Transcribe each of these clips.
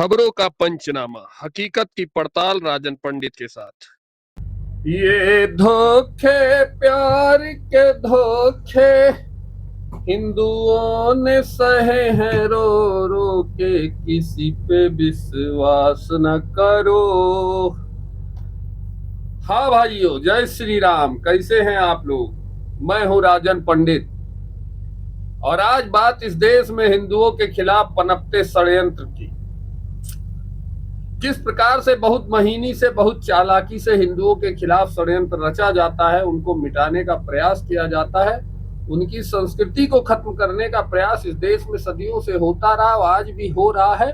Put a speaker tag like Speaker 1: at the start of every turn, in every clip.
Speaker 1: खबरों का पंचनामा, हकीकत की पड़ताल राजन पंडित के साथ।
Speaker 2: ये धोखे प्यार के धोखे हिंदुओं ने सहे हैं रो रो के, किसी पे विश्वास न करो। हाँ भाइयों, जय श्री राम। कैसे हैं आप लोग? मैं हूं राजन पंडित और आज बात इस देश में हिंदुओं के खिलाफ पनपते षड्यंत्र की। किस प्रकार से बहुत महीनी से, बहुत चालाकी से हिंदुओं के खिलाफ षड्यंत्र रचा जाता है, उनको मिटाने का प्रयास किया जाता है, उनकी संस्कृति को खत्म करने का प्रयास इस देश में सदियों से होता रहा, आज भी हो रहा है।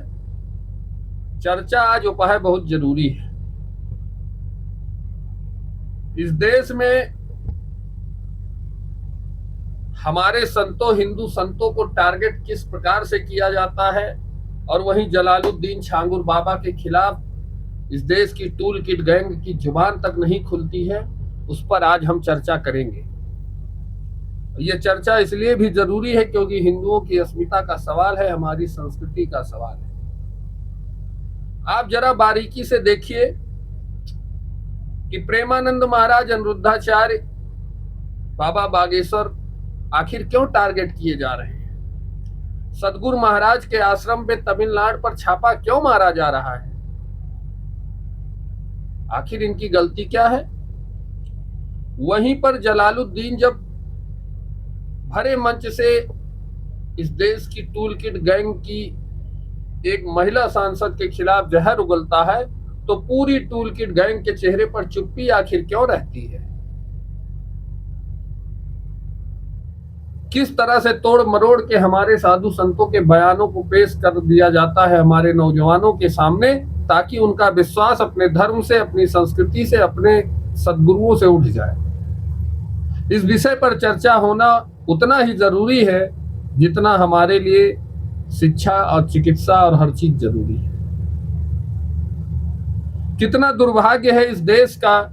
Speaker 2: चर्चा आज उपाय बहुत जरूरी है। इस देश में हमारे संतों, हिंदू संतों को टारगेट किस प्रकार से किया जाता है और वहीं जलालुद्दीन छांगुर बाबा के खिलाफ इस देश की टूल किट गैंग की जुबान तक नहीं खुलती है, उस पर आज हम चर्चा करेंगे। ये चर्चा इसलिए भी जरूरी है क्योंकि हिंदुओं की अस्मिता का सवाल है, हमारी संस्कृति का सवाल है। आप जरा बारीकी से देखिए कि प्रेमानंद महाराज, अनिरुद्धाचार्य, बाबा बागेश्वर आखिर क्यों टारगेट किए जा रहे हैं। सदगुरु महाराज के आश्रम पे तमिलनाडु पर छापा क्यों मारा जा रहा है। आखिर इनकी गलती क्या है। वहीं पर जलालुद्दीन जब भरे मंच से इस देश की टूल किट गैंग की एक महिला सांसद के खिलाफ जहर उगलता है, तो पूरी टूल किट गैंग के चेहरे पर चुप्पी आखिर क्यों रहती है। किस तरह से तोड़ मरोड़ के हमारे साधु संतों के बयानों को पेश कर दिया जाता है हमारे नौजवानों के सामने, ताकि उनका विश्वास अपने धर्म से, अपनी संस्कृति से, अपने सद्गुरुओं से उठ जाए। इस विषय पर चर्चा होना उतना ही जरूरी है जितना हमारे लिए शिक्षा और चिकित्सा और हर चीज जरूरी है। कितना दुर्भाग्य है इस देश का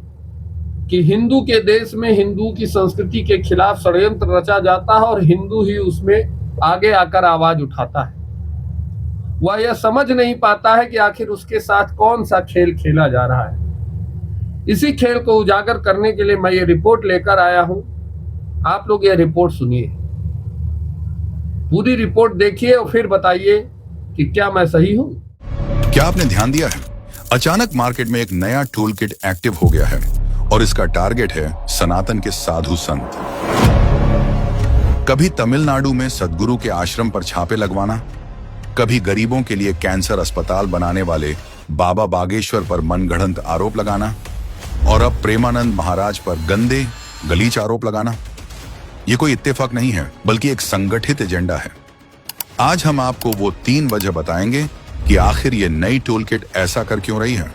Speaker 2: कि हिंदू के देश में हिंदू की संस्कृति के खिलाफ षड्यंत्र रचा जाता है और हिंदू ही उसमें आगे आकर आवाज उठाता है। वह यह समझ नहीं पाता है कि आखिर उसके साथ कौन सा खेल खेला जा रहा है। इसी खेल को उजागर करने के लिए मैं ये रिपोर्ट लेकर आया हूं। आप लोग यह रिपोर्ट सुनिए, पूरी रिपोर्ट देखिए और फिर बताइए कि क्या मैं सही हूं।
Speaker 3: क्या आपने ध्यान दिया है, अचानक मार्केट में एक नया टूल किट एक्टिव हो गया है और इसका टारगेट है सनातन के साधु संत। कभी तमिलनाडु में सदगुरु के आश्रम पर छापे लगवाना, कभी गरीबों के लिए कैंसर अस्पताल बनाने वाले बाबा बागेश्वर पर मनगढ़ंत आरोप लगाना और अब प्रेमानंद महाराज पर गंदे गलीच आरोप लगाना। ये कोई इत्तेफाक नहीं है, बल्कि एक संगठित एजेंडा है। आज हम आपको वो 3 वजह बताएंगे कि आखिर ये नई टूल किट ऐसा कर क्यों रही है।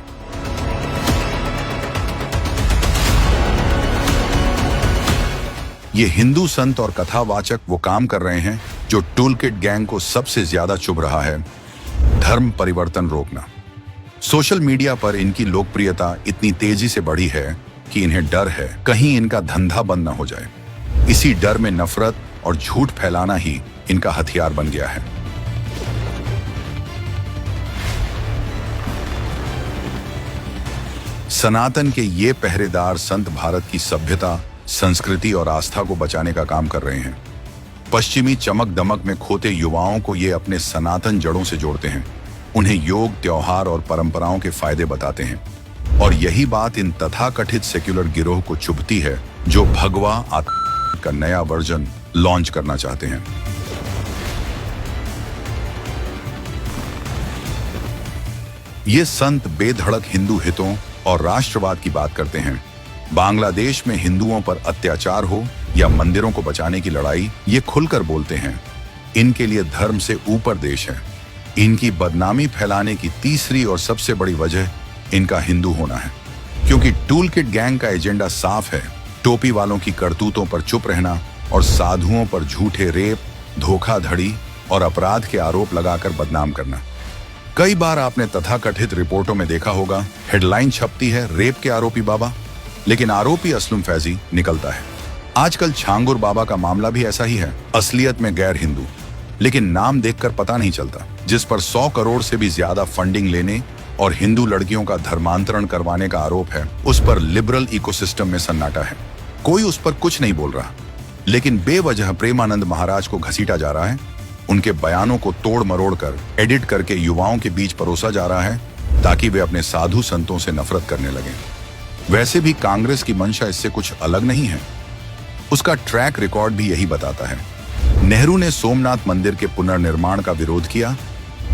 Speaker 3: ये हिंदू संत और कथावाचक वो काम कर रहे हैं जो टूल किट गैंग को सबसे ज्यादा चुभ रहा है, धर्म परिवर्तन रोकना। सोशल मीडिया पर इनकी लोकप्रियता इतनी तेजी से बढ़ी है कि इन्हें डर है कहीं इनका धंधा बंद न हो जाए। इसी डर में नफरत और झूठ फैलाना ही इनका हथियार बन गया है। सनातन के ये पहरेदार संत भारत की सभ्यता, संस्कृति और आस्था को बचाने का काम कर रहे हैं। पश्चिमी चमक दमक में खोते युवाओं को ये अपने सनातन जड़ों से जोड़ते हैं, उन्हें योग, त्योहार और परंपराओं के फायदे बताते हैं। और यही बात इन तथाकथित सेक्युलर गिरोह को चुभती है जो भगवा आत्मा का नया वर्जन लॉन्च करना चाहते हैं। ये संत बेधड़क हिंदू हितों और राष्ट्रवाद की बात करते हैं। बांग्लादेश में हिंदुओं पर अत्याचार हो या मंदिरों को बचाने की लड़ाई, ये खुलकर बोलते हैं। इनके लिए धर्म से ऊपर देश है। इनकी बदनामी फैलाने की तीसरी और सबसे बड़ी वजह इनका हिंदू होना है, क्योंकि टूल किट गैंग का एजेंडा साफ है, टोपी वालों की करतूतों पर चुप रहना और साधुओं पर झूठे रेप, धोखाधड़ी और अपराध के आरोप लगाकर बदनाम करना। कई बार आपने तथाकथित रिपोर्टों में देखा होगा, हेडलाइन छपती है रेप के आरोपी बाबा, लेकिन आरोपी असलम फैजी निकलता है। आजकल छांगुर बाबा का मामला भी ऐसा ही है, असलियत में गैर हिंदू। लेकिन नाम देखकर पता नहीं चलता, जिस पर 100 करोड़ से भी ज्यादा फंडिंग लेने और हिंदू लड़कियों का धर्मांतरण करवाने का आरोप है, उस पर लिबरल इकोसिस्टम में सन्नाटा है। कोई उस पर कुछ नहीं बोल रहा, लेकिन बेवजह प्रेमानंद महाराज को घसीटा जा रहा है। उनके बयानों को तोड़ मरोड़ कर एडिट करके युवाओं के बीच परोसा जा रहा है, ताकि वे अपने साधु संतों से नफरत करने लगें। वैसे भी कांग्रेस की मंशा इससे कुछ अलग नहीं है। उसका ट्रैक रिकॉर्ड भी यही बताता है। नेहरू ने सोमनाथ मंदिर के पुनर्निर्माण का विरोध किया,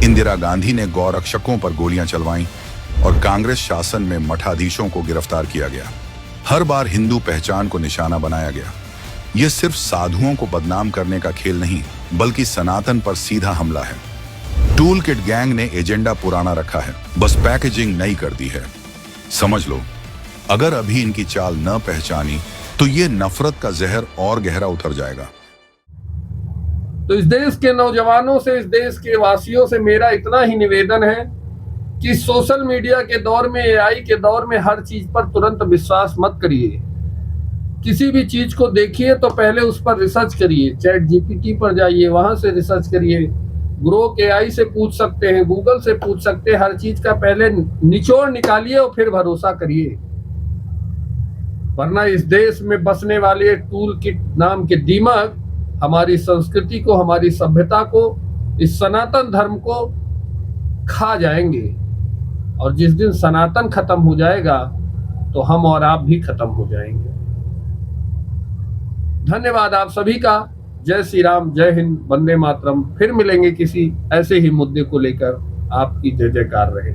Speaker 3: इंदिरा गांधी ने गौरक्षकों पर गोलियां चलवाईं और कांग्रेस शासन में मठाधीशों को गिरफ्तार किया गया। हर बार हिंदू पहचान को निशाना बनाया गया। यह सिर्फ साधुओं को बदनाम करने का खेल नहीं, बल्कि सनातन पर सीधा हमला है। टूल किट गैंग ने एजेंडा पुराना रखा है, बस पैकेजिंग नई कर दी है। समझ लो, अगर अभी इनकी चाल न पहचानी तो ये नफरत का जहर और गहरा उतर जाएगा।
Speaker 2: तो इस देश के नौजवानों से, इस देश के वासियों से मेरा इतना ही निवेदन है कि सोशल मीडिया के दौर में, एआई के दौर में हर चीज पर तुरंत विश्वास मत करिए। किसी भी चीज को देखिए तो पहले उस पर रिसर्च करिए। चैट जीपीटी पर जाइए, वहां से रिसर्च करिए। ग्रोक एआई से पूछ सकते हैं, गूगल से पूछ सकते हैं। हर चीज का पहले निचोड़ निकालिए और फिर भरोसा करिए, वरना इस देश में बसने वाले टूल किट नाम के दीमक हमारी संस्कृति को, हमारी सभ्यता को, इस सनातन धर्म को खा जाएंगे। और जिस दिन सनातन खत्म हो जाएगा तो हम और आप भी खत्म हो जाएंगे। धन्यवाद आप सभी का। जय श्री राम, जय हिंद, वंदे मातरम। फिर मिलेंगे किसी ऐसे ही मुद्दे को लेकर। आपकी जय जयकार रहे।